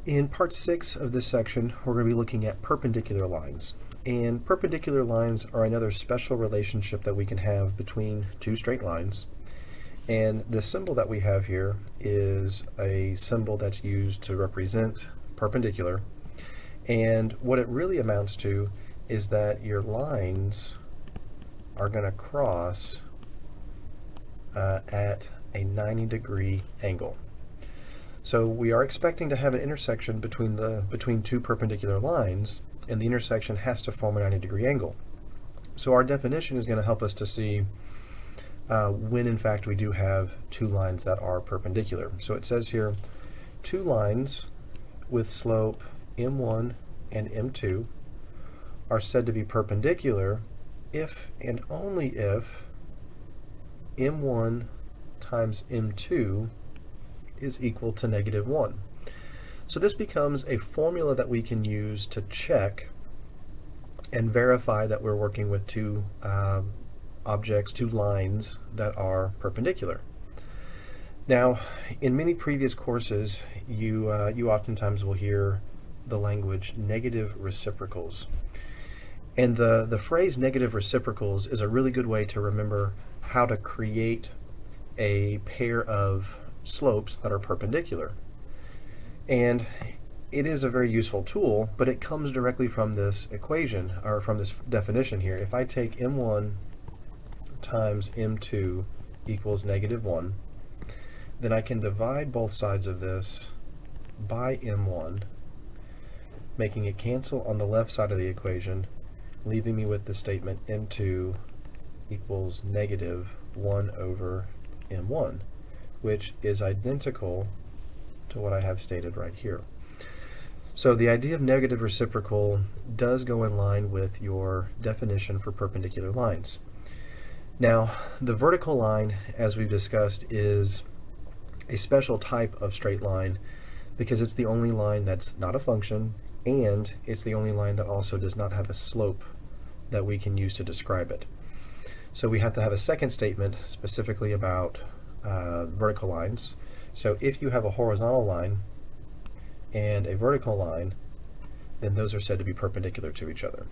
In part 6 of this section, we're going to be looking at perpendicular lines. And perpendicular lines are another special relationship that we can have between two straight lines. And the symbol that we have here is a symbol that's used to represent perpendicular. And what it really amounts to is that your lines are going to cross at a 90-degree angle. So we are expecting to have an intersection between two perpendicular lines, and the intersection has to form a 90-degree angle. So our definition is going to help us to see when in fact we do have two lines that are perpendicular. So it says here, two lines with slope m1 and m2 are said to be perpendicular if and only if m1 times m2 is equal to -1. So this becomes a formula that we can use to check and verify that we're working with two objects, two lines that are perpendicular. Now, in many previous courses, you oftentimes will hear the language negative reciprocals. And the phrase negative reciprocals is a really good way to remember how to create a pair of slopes that are perpendicular. And it is a very useful tool, but it comes directly from this equation, or from this definition here. If I take m1 times m2 equals -1, then I can divide both sides of this by m1, making it cancel on the left side of the equation, leaving me with the statement m2 equals -1 over m1, which is identical to what I have stated right here. So the idea of negative reciprocal does go in line with your definition for perpendicular lines. Now, the vertical line, as we've discussed, is a special type of straight line because it's the only line that's not a function, and it's the only line that also does not have a slope that we can use to describe it. So we have to have a second statement specifically about vertical lines. So if you have a horizontal line and a vertical line, then those are said to be perpendicular to each other.